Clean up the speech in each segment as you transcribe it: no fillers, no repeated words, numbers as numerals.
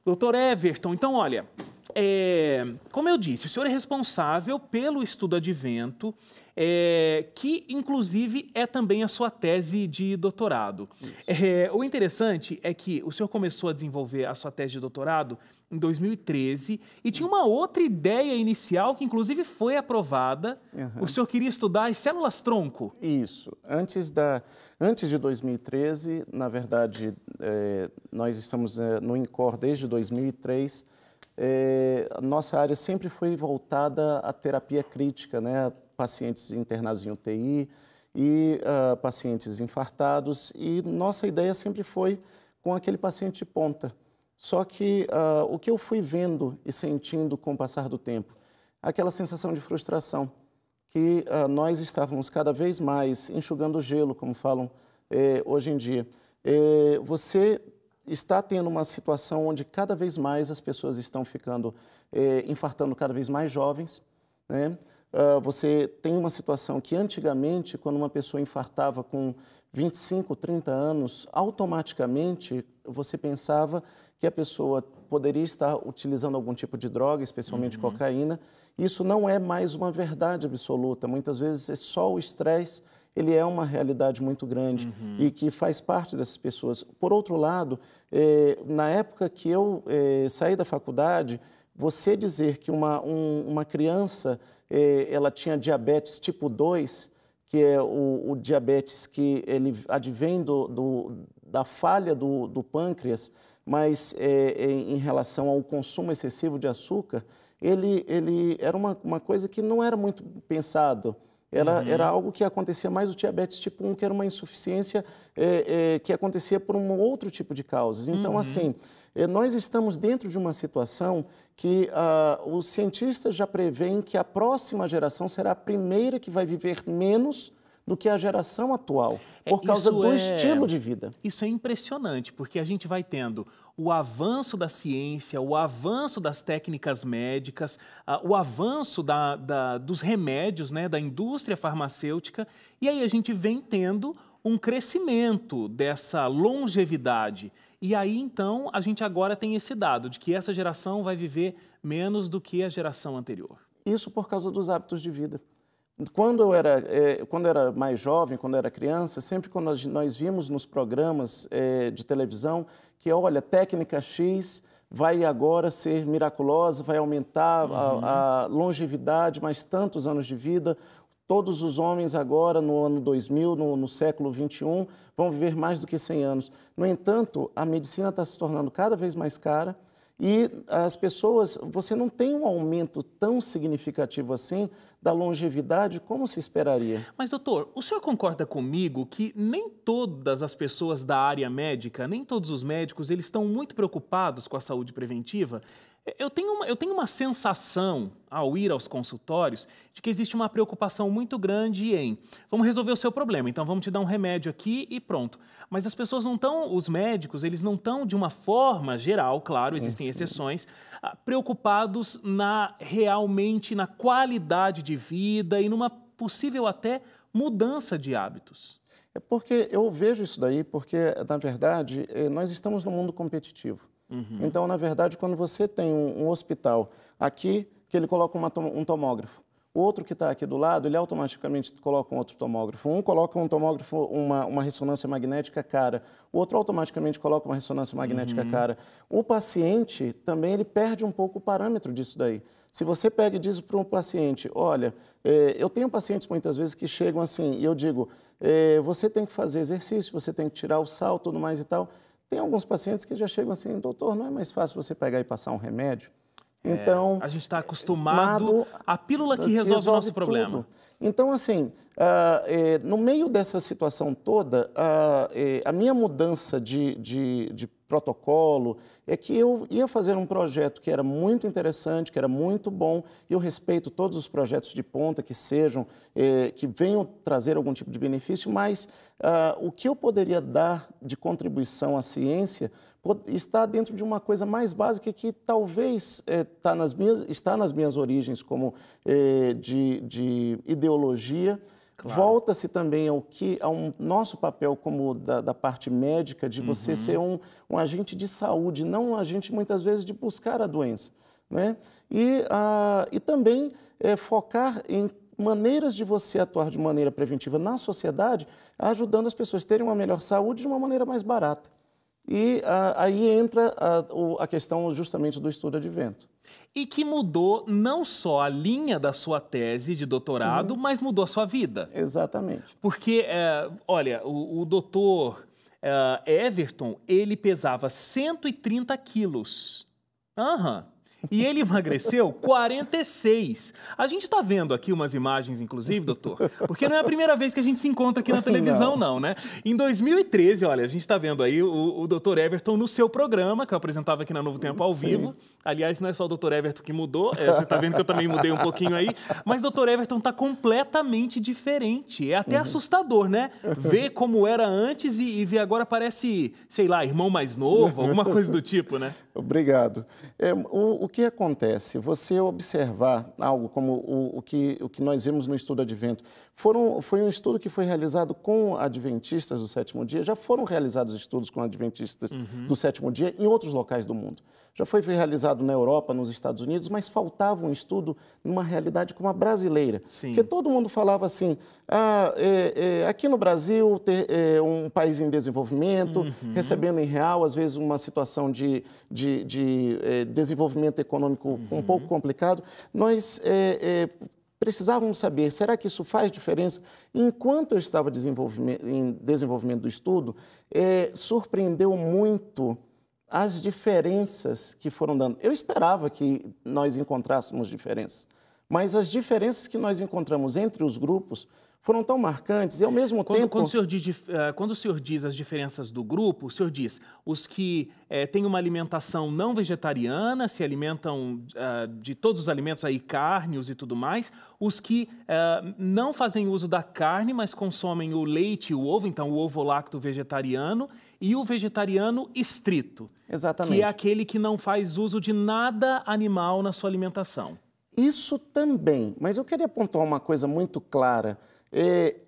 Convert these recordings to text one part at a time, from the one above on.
Doutor Everton, então, olha, como eu disse, o senhor é responsável pelo estudo advento, que, inclusive, é também a sua tese de doutorado. O interessante é que o senhor começou a desenvolver a sua tese de doutorado em 2013 e tinha uma outra ideia inicial que, inclusive, foi aprovada. O senhor queria estudar as células-tronco? Isso. Antes de 2013, na verdade, nós estamos no INCOR desde 2003. Nossa área sempre foi voltada à terapia crítica, né? Pacientes internados em UTI e pacientes infartados. E nossa ideia sempre foi com aquele paciente de ponta. Só que o que eu fui vendo e sentindo com o passar do tempo, aquela sensação de frustração, que nós estávamos cada vez mais enxugando o gelo, como falam hoje em dia. Você está tendo uma situação onde cada vez mais as pessoas estão ficando, infartando cada vez mais jovens, né? Você tem uma situação que antigamente, quando uma pessoa infartava com 25, 30 anos, automaticamente você pensava que a pessoa poderia estar utilizando algum tipo de droga, especialmente cocaína. Isso não é mais uma verdade absoluta. Muitas vezes é só o estresse, ele é uma realidade muito grande e que faz parte dessas pessoas. Por outro lado, na época que eu saí da faculdade, você dizer que uma criança ela tinha diabetes tipo 2, que é o diabetes que ele advém da falha do pâncreas, mas em relação ao consumo excessivo de açúcar, ele era uma coisa que não era muito pensado. Era algo que acontecia mais o diabetes tipo 1, que era uma insuficiência que acontecia por um outro tipo de causas. Então, assim, nós estamos dentro de uma situação que os cientistas já preveem que a próxima geração será a primeira que vai viver menos do que a geração atual, por causa do estilo de vida. Isso é impressionante, porque a gente vai tendo o avanço da ciência, o avanço das técnicas médicas, o avanço dos remédios, né, da indústria farmacêutica, e aí a gente vem tendo um crescimento dessa longevidade. E aí, então, a gente agora tem esse dado de que essa geração vai viver menos do que a geração anterior. Isso por causa dos hábitos de vida. Quando eu era mais jovem, quando eu era criança, sempre quando nós vimos nos programas de televisão que, olha, técnica X vai agora ser miraculosa, vai aumentar a longevidade, mais tantos anos de vida, todos os homens agora, no ano 2000, no século XXI, vão viver mais do que 100 anos. No entanto, a medicina está se tornando cada vez mais cara e as pessoas, você não tem um aumento tão significativo assim da longevidade como se esperaria. Mas, doutor, o senhor concorda comigo que nem todas as pessoas da área médica, nem todos os médicos, eles estão muito preocupados com a saúde preventiva? Eu tenho uma sensação, ao ir aos consultórios, de que existe uma preocupação muito grande em vamos resolver o seu problema, então vamos te dar um remédio aqui e pronto. Mas as pessoas não estão, os médicos, eles não estão, de uma forma geral, claro, existem exceções, preocupados realmente na qualidade de vida e numa possível até mudança de hábitos. É porque eu vejo isso daí, porque, na verdade, nós estamos num mundo competitivo. Então, na verdade, quando você tem um hospital aqui, que ele coloca um tomógrafo, o outro que está aqui do lado, ele automaticamente coloca um outro tomógrafo. Um coloca um tomógrafo, uma ressonância magnética cara, o outro automaticamente coloca uma ressonância magnética cara. O paciente também ele perde um pouco o parâmetro disso daí. Se você pega e diz para um paciente, olha, eu tenho pacientes muitas vezes que chegam assim, e eu digo, você tem que fazer exercício, você tem que tirar o sal, tudo mais e tal. Tem alguns pacientes que já chegam assim, doutor, não é mais fácil você pegar e passar um remédio? Então, a gente está acostumado à pílula que resolve o nosso problema. Tudo. Então, assim, no meio dessa situação toda, a minha mudança de protocolo é que eu ia fazer um projeto que era muito interessante, que era muito bom, e eu respeito todos os projetos de ponta que sejam, que venham trazer algum tipo de benefício, mas o que eu poderia dar de contribuição à ciência está dentro de uma coisa mais básica que talvez está nas minhas origens como de ideologia, Claro. Volta-se também ao nosso papel como da parte médica, de você ser um agente de saúde, não um agente, muitas vezes, de buscar a doença, né? E também focar em maneiras de você atuar de maneira preventiva na sociedade, ajudando as pessoas a terem uma melhor saúde de uma maneira mais barata. E aí entra a questão justamente do estudo advento. E que mudou não só a linha da sua tese de doutorado, mas mudou a sua vida. Exatamente. Porque, olha, o doutor Everton, ele pesava 130 quilos. E ele emagreceu 46. A gente está vendo aqui umas imagens, inclusive, doutor, porque não é a primeira vez que a gente se encontra aqui na televisão, não, né? Em 2013, olha, a gente está vendo aí o doutor Everton no seu programa, que eu apresentava aqui na Novo Tempo ao vivo. Aliás, não é só o doutor Everton que mudou, você está vendo que eu também mudei um pouquinho aí, mas o doutor Everton está completamente diferente. É até assustador, né? Ver como era antes e ver agora parece, sei lá, irmão mais novo, alguma coisa do tipo, né? Obrigado. O que acontece? Você observar algo como o que nós vemos no estudo advento, foi um estudo que foi realizado com adventistas do sétimo dia, já foram realizados estudos com adventistas do sétimo dia em outros locais do mundo. Já foi realizado na Europa, nos Estados Unidos, mas faltava um estudo numa realidade como a brasileira. Sim. Porque todo mundo falava assim, aqui no Brasil, um país em desenvolvimento, recebendo em real, às vezes uma situação de desenvolvimento econômico um pouco complicado, nós precisávamos saber, será que isso faz diferença? Enquanto eu estava em desenvolvimento do estudo, surpreendeu muito as diferenças que foram dando. Eu esperava que nós encontrássemos diferenças, mas as diferenças que nós encontramos entre os grupos foram tão marcantes e, ao mesmo tempo... Quando o senhor diz as diferenças do grupo, o senhor diz os que têm uma alimentação não vegetariana, se alimentam de todos os alimentos, aí, carnes e tudo mais, os que não fazem uso da carne, mas consomem o leite e o ovo, então o ovo-lacto vegetariano, e o vegetariano estrito. Exatamente. Que é aquele que não faz uso de nada animal na sua alimentação. Isso também, mas eu queria apontar uma coisa muito clara.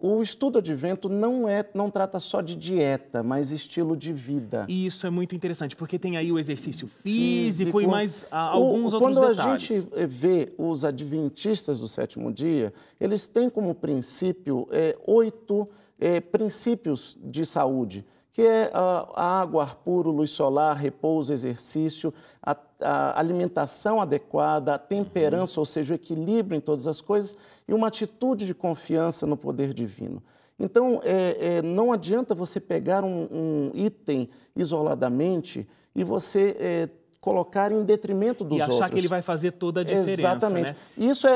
O estudo advento não trata só de dieta, mas estilo de vida. E isso é muito interessante, porque tem aí o exercício físico e mais alguns outros detalhes. Quando a gente vê os adventistas do sétimo dia, eles têm como princípio 8 princípios de saúde, que é a água, ar puro, luz solar, repouso, exercício, a alimentação adequada, a temperança, ou seja, o equilíbrio em todas as coisas, e uma atitude de confiança no poder divino. Então, não adianta você pegar um item isoladamente e você colocar em detrimento dos outros. E achar que ele vai fazer toda a diferença. Exatamente. Né? Isso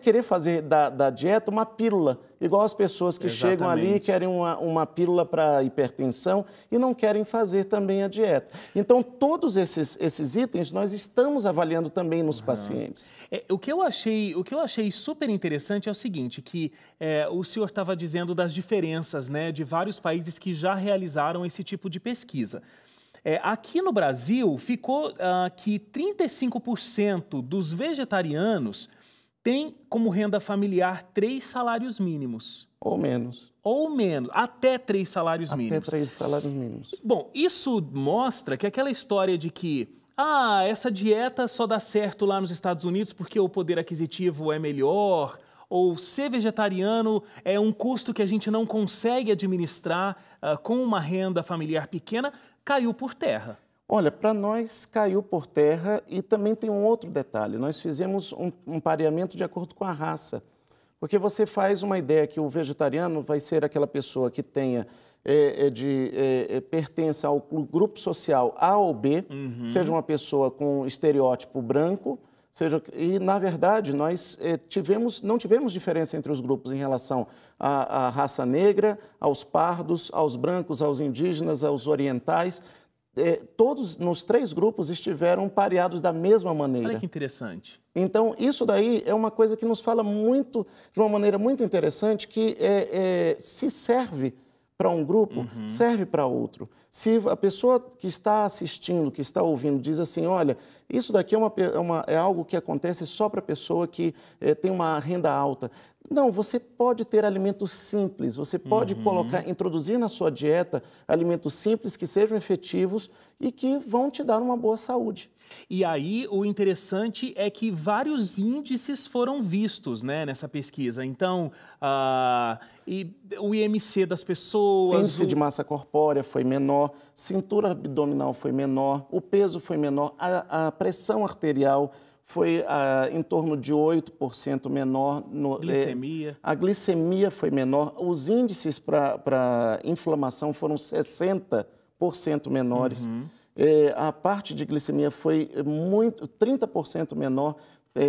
querer fazer da dieta uma pílula, igual as pessoas que chegam ali e querem uma pílula para hipertensão e não querem fazer também a dieta. Então, todos esses itens nós estamos avaliando também nos pacientes. O que eu achei super interessante é o seguinte, que o senhor estava dizendo das diferenças, né, de vários países que já realizaram esse tipo de pesquisa. Aqui no Brasil, ficou que 35% dos vegetarianos têm como renda familiar 3 salários mínimos. Ou menos. Ou menos, até 3 salários mínimos. Até 3 salários mínimos. Bom, isso mostra que aquela história de que essa dieta só dá certo lá nos Estados Unidos porque o poder aquisitivo é melhor, ou ser vegetariano é um custo que a gente não consegue administrar com uma renda familiar pequena, caiu por terra. Olha, para nós caiu por terra e também tem um outro detalhe. Nós fizemos um pareamento de acordo com a raça. Porque você faz uma ideia que o vegetariano vai ser aquela pessoa que tenha pertença ao grupo social A ou B, seja uma pessoa com estereótipo branco, e, na verdade, nós não tivemos diferença entre os grupos em relação à raça negra, aos pardos, aos brancos, aos indígenas, aos orientais. Todos nos 3 grupos estiveram pareados da mesma maneira. Olha que interessante. Então, isso daí é uma coisa que nos fala muito, de uma maneira muito interessante, que se serve para um grupo, serve para outro. Se a pessoa que está assistindo, que está ouvindo, diz assim, olha, isso daqui é algo que acontece só para a pessoa que tem uma renda alta. Não, você pode ter alimentos simples, você pode introduzir na sua dieta alimentos simples que sejam efetivos e que vão te dar uma boa saúde. E aí, o interessante é que vários índices foram vistos, né, nessa pesquisa. Então, o IMC das pessoas... O índice de massa corpórea foi menor, cintura abdominal foi menor, o peso foi menor, a pressão arterial foi em torno de 8% menor. Glicemia. A glicemia foi menor, os índices para inflamação foram 60% menores. A parte de glicemia foi 30% menor,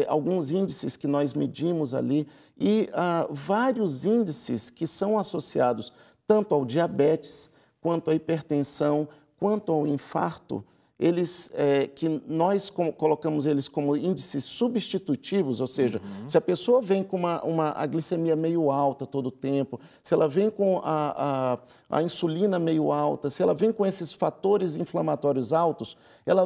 alguns índices que nós medimos ali, e vários índices que são associados tanto ao diabetes, quanto à hipertensão, quanto ao infarto, que nós colocamos eles como índices substitutivos, ou seja, se a pessoa vem com a glicemia meio alta todo o tempo, se ela vem com a insulina meio alta, se ela vem com esses fatores inflamatórios altos,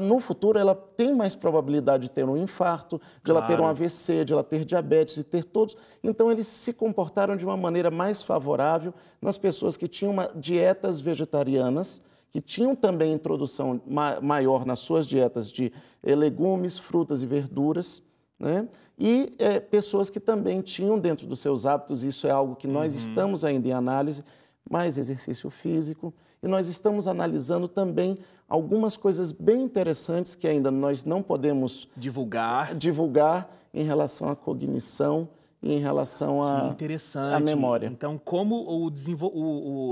no futuro ela tem mais probabilidade de ter um infarto, de ela ter um AVC, de ela ter diabetes e ter todos. Então eles se comportaram de uma maneira mais favorável nas pessoas que tinham dietas vegetarianas, que tinham também introdução maior nas suas dietas de legumes, frutas e verduras, né? E pessoas que também tinham dentro dos seus hábitos, isso é algo que nós estamos ainda em análise, mais exercício físico, e nós estamos analisando também algumas coisas bem interessantes que ainda nós não podemos divulgar em relação à cognição e em relação à memória. Então, como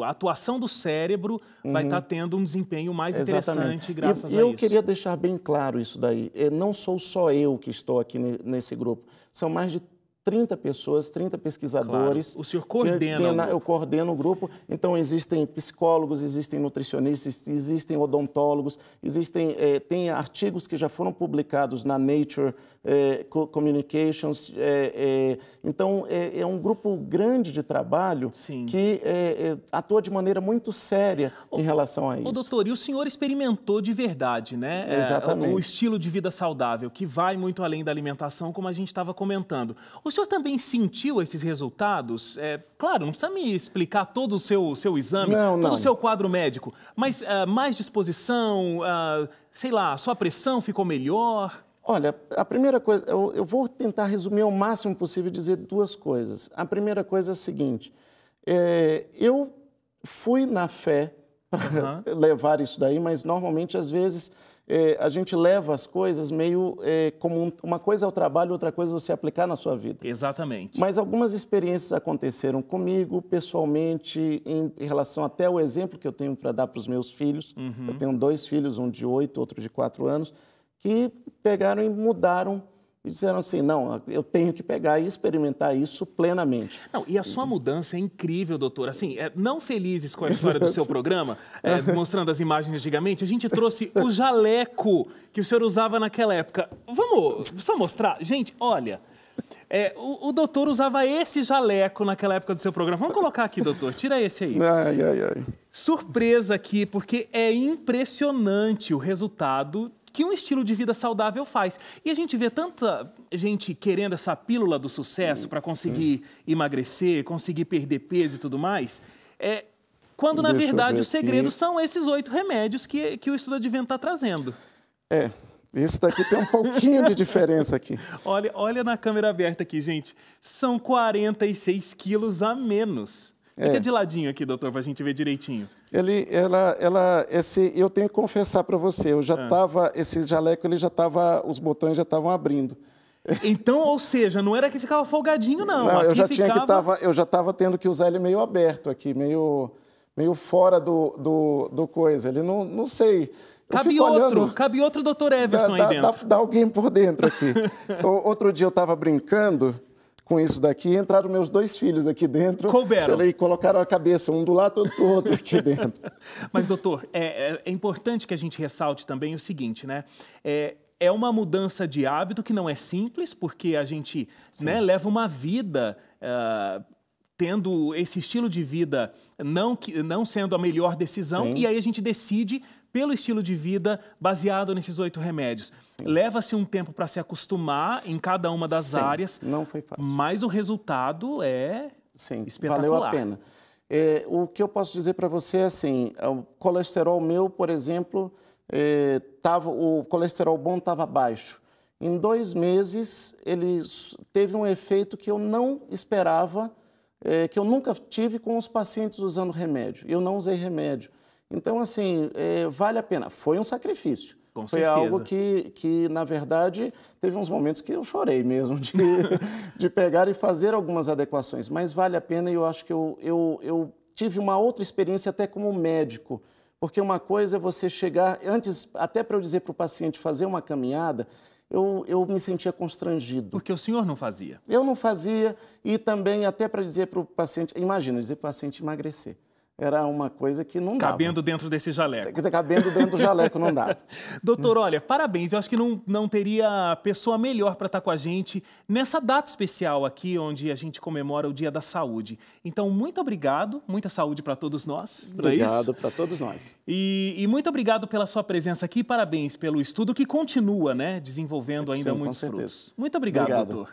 a atuação do cérebro vai estar tendo um desempenho mais interessante graças a isso. E eu queria deixar bem claro isso daí. Não sou só eu que estou aqui nesse grupo. São mais de 30 pessoas, 30 pesquisadores. Claro. O senhor coordena Eu coordeno o grupo. Então, existem psicólogos, existem nutricionistas, existem odontólogos, tem artigos que já foram publicados na Nature Communications. Então, é um grupo grande de trabalho que atua de maneira muito séria em relação a isso. Doutor, e o senhor experimentou de verdade, né? Exatamente. O estilo de vida saudável, que vai muito além da alimentação, como a gente estava comentando. O senhor também sentiu esses resultados? Claro, não precisa me explicar todo o seu exame, todo o seu quadro médico, mas mais disposição, sei lá, a sua pressão ficou melhor? Olha, a primeira coisa, eu vou tentar resumir ao máximo possível e dizer duas coisas. A primeira coisa é o seguinte, eu fui na fé para levar isso daí, mas normalmente, às vezes, a gente leva as coisas meio como uma coisa é o trabalho, outra coisa é você aplicar na sua vida. Exatamente. Mas algumas experiências aconteceram comigo, pessoalmente, em relação até ao exemplo que eu tenho para dar para os meus filhos. Eu tenho 2 filhos, um de 8, outro de 4 anos, que pegaram e mudaram e disseram assim, não, eu tenho que pegar e experimentar isso plenamente. Não, e a sua mudança é incrível, doutor. Assim, não felizes com a história do seu programa, mostrando as imagens antigamente, a gente trouxe o jaleco que o senhor usava naquela época. Vamos só mostrar? Gente, olha, o doutor usava esse jaleco naquela época do seu programa. Vamos colocar aqui, doutor, tira esse aí. Ai, ai, ai. Surpresa aqui, porque é impressionante o resultado que um estilo de vida saudável faz. E a gente vê tanta gente querendo essa pílula do sucesso para conseguir emagrecer, conseguir perder peso e tudo mais, quando, na verdade, os segredos são esses 8 remédios que o estudo Advento está trazendo. Esse daqui tem um pouquinho de diferença aqui. Olha na câmera aberta aqui, gente. São 46 quilos a menos. Fica de ladinho aqui, doutor, para a gente ver direitinho. Eu tenho que confessar para você, esse jaleco, os botões já estavam abrindo. Então, ou seja, não era que ficava folgadinho, não. Não, eu já estava tendo que usar ele meio aberto aqui, meio fora do coisa. Ele não sei. Cabe outro doutor Everton aí dentro. Dá alguém por dentro aqui. Outro dia eu estava brincando com isso daqui, entraram meus 2 filhos aqui dentro. Couberam. E colocaram a cabeça, um do lado, outro do outro aqui dentro. Mas, doutor, é importante que a gente ressalte também o seguinte, né? É uma mudança de hábito que não é simples, porque a gente leva uma vida tendo esse estilo de vida não sendo a melhor decisão, e aí a gente decide pelo estilo de vida baseado nesses 8 remédios. Leva-se um tempo para se acostumar em cada uma das áreas. Não foi fácil. Mas o resultado é espetacular. Valeu a pena. O que eu posso dizer para você é assim, o colesterol meu, por exemplo, o colesterol bom estava baixo. Em 2 meses, ele teve um efeito que eu não esperava, que eu nunca tive com os pacientes usando remédio. Eu não usei remédio. Então, assim, vale a pena. Foi um sacrifício. Com Foi certeza. algo que, na verdade, teve uns momentos que eu chorei mesmo de pegar e fazer algumas adequações. Mas vale a pena e eu acho que eu tive uma outra experiência até como médico. Porque uma coisa é você chegar, antes, até para eu dizer para o paciente fazer uma caminhada, eu me sentia constrangido. Porque o senhor não fazia. Eu não fazia e também até para dizer para o paciente, imagina, dizer para o paciente emagrecer. Era uma coisa que não dava. Cabendo dentro desse jaleco. Cabendo dentro do jaleco não dava. Doutor, olha, parabéns. Eu acho que não teria pessoa melhor para estar com a gente nessa data especial aqui, onde a gente comemora o Dia da Saúde. Então, muito obrigado. Muita saúde para todos nós. Obrigado para todos nós. E muito obrigado pela sua presença aqui. Parabéns pelo estudo que continua, né, desenvolvendo ainda muitos frutos. Muito obrigado, doutor.